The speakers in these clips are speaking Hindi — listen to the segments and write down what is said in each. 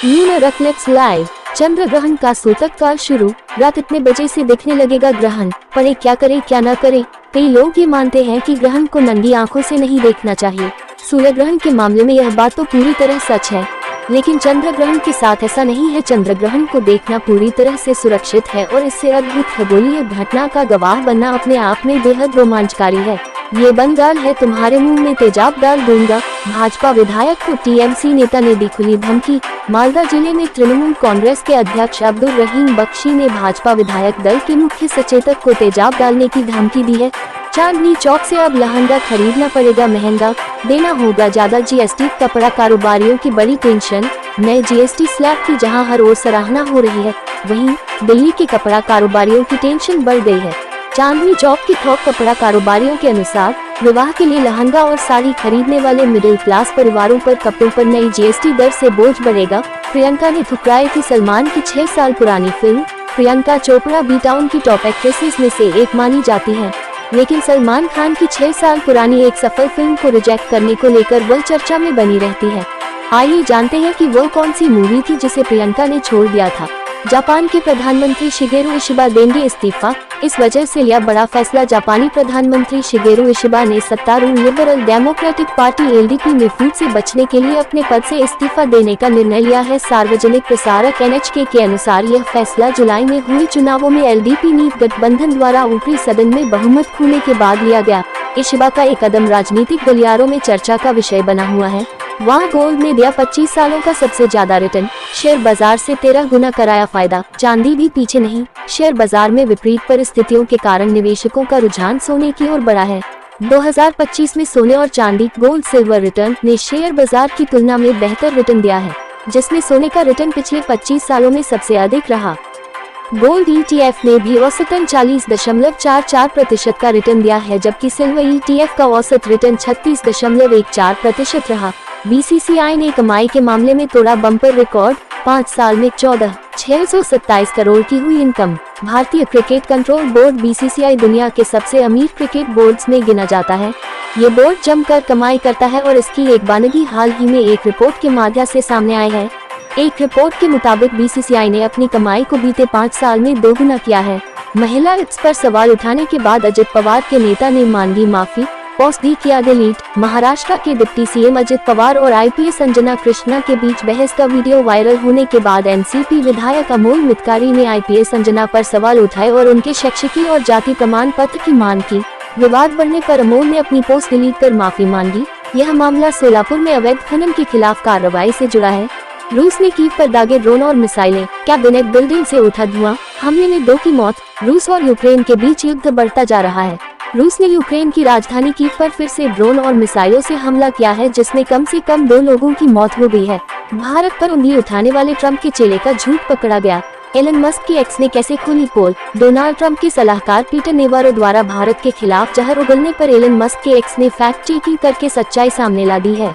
Lunar Eclipse live. चंद्र ग्रहण का सूतक काल शुरू। रात इतने बजे से दिखने लगेगा ग्रहण, पर क्या करे क्या न करे। कई लोग ये मानते हैं कि ग्रहण को नंगी आंखों से नहीं देखना चाहिए। सूर्य ग्रहण के मामले में यह बात तो पूरी तरह सच है, लेकिन चंद्र ग्रहण के साथ ऐसा नहीं है। चंद्र ग्रहण को देखना पूरी तरह से सुरक्षित है और इससे अद्भुत खगोलीय घटना का गवाह बनना अपने आप में बेहद रोमांचकारी है। ये बंगाल है, तुम्हारे मुंह में तेजाब डाल दूंगा। भाजपा विधायक को टीएमसी नेता ने दी खुली धमकी। मालदा जिले में तृणमूल कांग्रेस के अध्यक्ष अब्दुल रहीम बख्शी ने भाजपा विधायक दल के मुख्य सचेतक को तेजाब डालने की धमकी दी है। चांदनी चौक से अब लहंगा खरीदना पड़ेगा महंगा, देना होगा ज्यादा जीएसटी। कपड़ा कारोबारियों की बड़ी टेंशन, नए जीएसटी स्लैब की जहां हर ओर सराहना हो रही है, वहीं दिल्ली के कपड़ा कारोबारियों की टेंशन बढ़ गई है। चांदनी चौक की थोक कपड़ा कारोबारियों के अनुसार विवाह के लिए लहंगा और साड़ी खरीदने वाले मिडिल क्लास परिवारों पर कपड़ों पर नई जीएसटी दर से बोझ बढ़ेगा। प्रियंका ने ठुकराई थी सलमान की 6 साल पुरानी फिल्म। प्रियंका चोपड़ा बी टाउन की टॉप एक्ट्रेसेस में से एक मानी जाती है, लेकिन सलमान खान की 6 साल पुरानी एक सफल फिल्म को रिजेक्ट करने को लेकर वह चर्चा में बनी रहती है। आइए जानते हैं कि वह कौन सी मूवी थी जिसे प्रियंका ने छोड़ दिया था। जापान के प्रधानमंत्री शिगेरू इशिबा देंगे इस्तीफा, इस वजह से लिया बड़ा फैसला। जापानी प्रधानमंत्री शिगेरू इशिबा ने सत्तारूढ़ लिबरल डेमोक्रेटिक पार्टी एलडीपी में फूट से बचने के लिए अपने पद से इस्तीफा देने का निर्णय लिया है। सार्वजनिक प्रसारक एनएचके के अनुसार यह फैसला जुलाई में हुए चुनावों में एलडीपी नीत गठबंधन द्वारा ऊपरी सदन में बहुमत खोने के बाद लिया गया। इशिबा का एक कदम राजनीतिक गलियारों में चर्चा का विषय बना हुआ है। वहाँ गोल्ड ने दिया 25 सालों का सबसे ज्यादा रिटर्न, शेयर बाजार से 13 गुना कराया फायदा। चांदी भी पीछे नहीं, शेयर बाजार में विपरीत परिस्थितियों के कारण निवेशकों का रुझान सोने की ओर बढ़ा है। 2025 में सोने और चांदी गोल्ड सिल्वर रिटर्न ने शेयर बाजार की तुलना में बेहतर रिटर्न दिया है, जिसमें सोने का रिटर्न पिछले 25 सालों में सबसे अधिक रहा। गोल्ड ETF ने भी औसतन 40.44% का रिटर्न दिया है, जबकि सिल्वर ETF का औसत रिटर्न 36.14% रहा। BCCI ने कमाई के मामले में तोड़ा बम्पर रिकॉर्ड, 5 साल में 14,627 करोड़ की हुई इनकम। भारतीय क्रिकेट कंट्रोल बोर्ड BCCI दुनिया के सबसे अमीर क्रिकेट बोर्ड्स में गिना जाता है। ये बोर्ड जमकर कमाई करता है और इसकी एक बानगी हाल ही में एक रिपोर्ट के माध्यम से सामने आई है। एक रिपोर्ट के मुताबिक BCCI ने अपनी कमाई को बीते 5 साल में दोगुना किया है। महिला एक्स पर सवाल उठाने के बाद अजित पवार के नेता ने मांगी माफी, पोस्ट भी किया डिलीट। महाराष्ट्र के डिप्टी सीएम अजित पवार और IPS अंजना कृष्णा के बीच बहस का वीडियो वायरल होने के बाद एनसीपी विधायक अमोल मितकारी ने IPS अंजना पर सवाल उठाए और उनके शैक्षिकी और जाति प्रमाण पत्र की मांग की। विवाद बढ़ने पर अमोल ने अपनी पोस्ट डिलीट कर माफी मांगी। यह मामला सोलापुर में अवैध खनन के खिलाफ कार्रवाई से जुड़ा है। रूस ने कीव पर दागे ड्रोन और मिसाइलें, कैबिनेट बिल्डिंग से उठा धुआं। हमले में 2 की मौत। रूस और यूक्रेन के बीच युद्ध बढ़ता जा रहा है। रूस ने यूक्रेन की राजधानी कीव पर फिर से ड्रोन और मिसाइलों से हमला किया है, जिसमें कम से कम 2 लोगों की मौत हो गई है। भारत पर उंगली उठाने वाले ट्रंप के चेले का झूठ पकड़ा गया। एलन मस्क की एक्स ने कैसे खोली पोल। डोनाल्ड ट्रंप के सलाहकार पीटर नेवारो द्वारा भारत के खिलाफ जहर उगलने पर एलन मस्क के एक्स ने फैक्ट चेकिंग करके सच्चाई सामने ला दी है।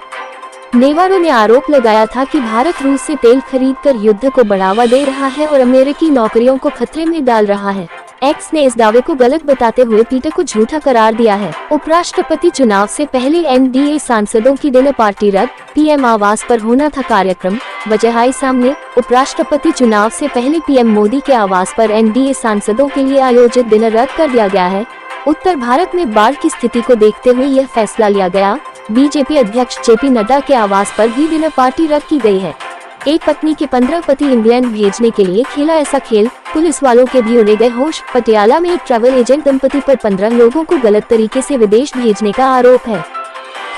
नेवारो ने आरोप लगाया था कि भारत रूस से तेल खरीदकर युद्ध को बढ़ावा दे रहा है और अमेरिकी नौकरियों को खतरे में डाल रहा है। एक्स ने इस दावे को गलत बताते हुए पीटर को झूठा करार दिया है। उपराष्ट्रपति चुनाव से पहले एनडीए सांसदों की डिनर पार्टी रद्द, पीएम आवास पर होना था कार्यक्रम, वजह आई सामने। उपराष्ट्रपति चुनाव से पहले पीएम मोदी के आवास पर एनडीए सांसदों के लिए आयोजित डिनर रद्द कर दिया गया है। उत्तर भारत में बाढ़ की स्थिति को देखते हुए यह फैसला लिया गया। बीजेपी अध्यक्ष जेपी नड्डा के आवास पर भी डिनर पार्टी रद्द की गई है। एक पत्नी के 15 पति इंग्लैंड भेजने के लिए खेला ऐसा खेल, पुलिस वालों के भी उड़े गए होश। पटियाला में एक ट्रैवल एजेंट दंपति पर 15 लोगों को गलत तरीके से विदेश भेजने का आरोप है।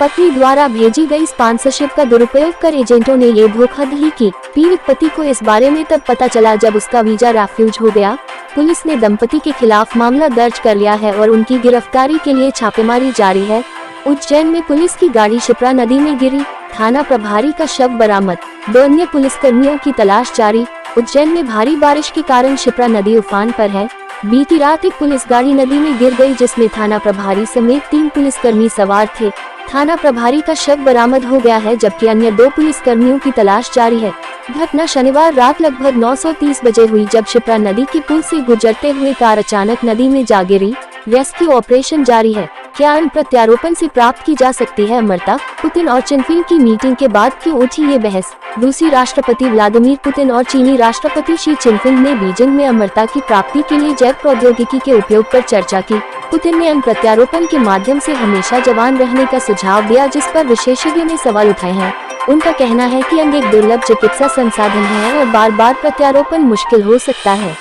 पत्नी द्वारा भेजी गई स्पॉन्सरशिप का दुरुपयोग कर एजेंटों ने ये धोखाधड़ी की। पीड़ित पति को इस बारे में तब पता चला जब उसका वीजा रेफ्यूज हो गया। पुलिस ने दंपति के खिलाफ मामला दर्ज कर लिया है और उनकी गिरफ्तारी के लिए छापेमारी जारी है। उज्जैन में पुलिस की गाड़ी शिप्रा नदी में गिरी, थाना प्रभारी का शव बरामद। 2 अन्य पुलिसकर्मियों की तलाश जारी। उज्जैन में भारी बारिश के कारण शिप्रा नदी उफान पर है। बीती रात एक पुलिस गाड़ी नदी में गिर गई, जिसमें थाना प्रभारी समेत 3 पुलिसकर्मी सवार थे। थाना प्रभारी का शव बरामद हो गया है, जबकि अन्य 2 पुलिसकर्मियों की तलाश जारी है। घटना शनिवार रात लगभग 9:30 बजे हुई, जब शिप्रा नदी के पुल से गुजरते हुए कार अचानक नदी में जा गिरी। रेस्क्यू ऑपरेशन जारी है। क्या इन प्रत्यारोपण से प्राप्त की जा सकती है अमरता? पुतिन और चिनफिंग की मीटिंग के बाद क्यों उठी ये बहस? रूसी राष्ट्रपति व्लादिमीर पुतिन और चीनी राष्ट्रपति शी चिनफिंग ने बीजिंग में अमरता की प्राप्ति के लिए जैव प्रौद्योगिकी के उपयोग पर चर्चा की। पुतिन ने अन्न प्रत्यारोपण के माध्यम से हमेशा जवान रहने का सुझाव दिया, जिस पर विशेषज्ञों ने सवाल उठाए हैं। उनका कहना है कि अंग एक दुर्लभ चिकित्सा संसाधन है और बार बार प्रत्यारोपण मुश्किल हो सकता है।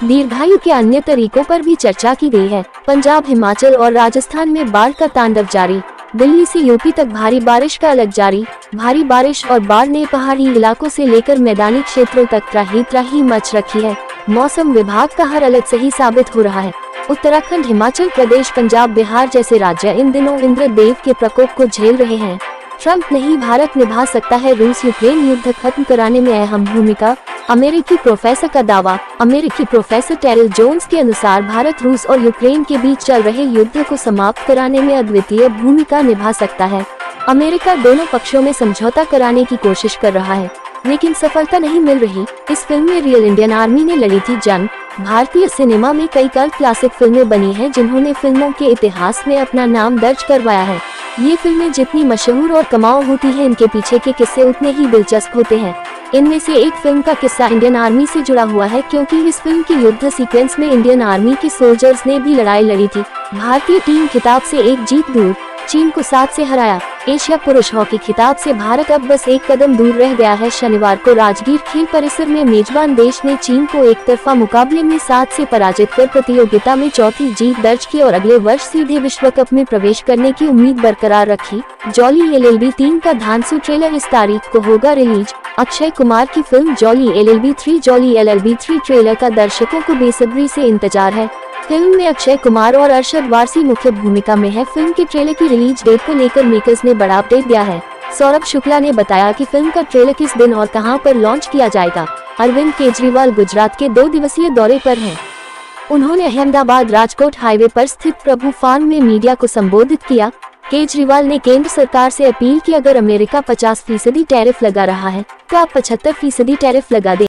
दीर्घायु के अन्य तरीकों पर भी चर्चा की गई है। पंजाब, हिमाचल और राजस्थान में बाढ़ का तांडव जारी। दिल्ली से यूपी तक भारी बारिश का अलर्ट जारी। भारी बारिश और बाढ़ ने पहाड़ी इलाकों से लेकर मैदानी क्षेत्रों तक त्राही मच रखी है। मौसम विभाग का हर अलर्ट सही साबित हो रहा है। उत्तराखंड, हिमाचल प्रदेश, पंजाब, बिहार जैसे राज्य इन दिनों इंद्रदेव के प्रकोप को झेल रहे हैं। ट्रंप नहीं, भारत निभा सकता है रूस यूक्रेन युद्ध खत्म कराने में अहम भूमिका। अमेरिकी प्रोफेसर का दावा। अमेरिकी प्रोफेसर टेरिल जोन्स के अनुसार भारत रूस और यूक्रेन के बीच चल रहे युद्ध को समाप्त कराने में अद्वितीय भूमिका निभा सकता है। अमेरिका दोनों पक्षों में समझौता कराने की कोशिश कर रहा है, लेकिन सफलता नहीं मिल रही। इस फिल्म में रियल इंडियन आर्मी ने लड़ी थी जंग। भारतीय सिनेमा में कई कल्ट क्लासिक फिल्में बनी हैं, जिन्होंने फिल्मों के इतिहास में अपना नाम दर्ज करवाया है। ये फिल्में जितनी मशहूर और कमाऊ होती हैं, इनके पीछे के किस्से उतने ही दिलचस्प होते हैं। इनमें से एक फिल्म का किस्सा इंडियन आर्मी से जुड़ा हुआ है, क्योंकि इस फिल्म की युद्ध सीक्वेंस में इंडियन आर्मी के सोल्जर्स ने भी लड़ाई लड़ी थी। भारतीय टीम खिताब से एक जीत दूर, चीन को 7 से हराया। एशिया पुरुष हॉकी खिताब से भारत अब बस एक कदम दूर रह गया है। शनिवार को राजगीर खेल परिसर में मेजबान देश ने चीन को एक तरफा मुकाबले में 7 से पराजित कर प्रतियोगिता में चौथी जीत दर्ज की और अगले वर्ष सीधे विश्व कप में प्रवेश करने की उम्मीद बरकरार रखी। जॉली LLB 3 का धांसू ट्रेलर इस तारीख को होगा रिलीज। अक्षय कुमार की फिल्म जॉली LLB 3 ट्रेलर का दर्शकों को बेसब्री से इंतजार है। फिल्म में अक्षय कुमार और अरशद वारसी मुख्य भूमिका में है। फिल्म के ट्रेलर की रिलीज डेट को लेकर मेकर्स ने बड़ा अपडेट दिया है। सौरभ शुक्ला ने बताया कि फिल्म का ट्रेलर किस दिन और कहां पर लॉन्च किया जाएगा। अरविंद केजरीवाल गुजरात के 2 दिवसीय दौरे पर हैं। उन्होंने अहमदाबाद राजकोट हाईवे पर स्थित प्रभु फार्म में मीडिया को संबोधित किया। केजरीवाल ने केंद्र सरकार से अपील की, अगर अमेरिका 50% टैरिफ लगा रहा है तो आप 75% टैरिफ लगा दें।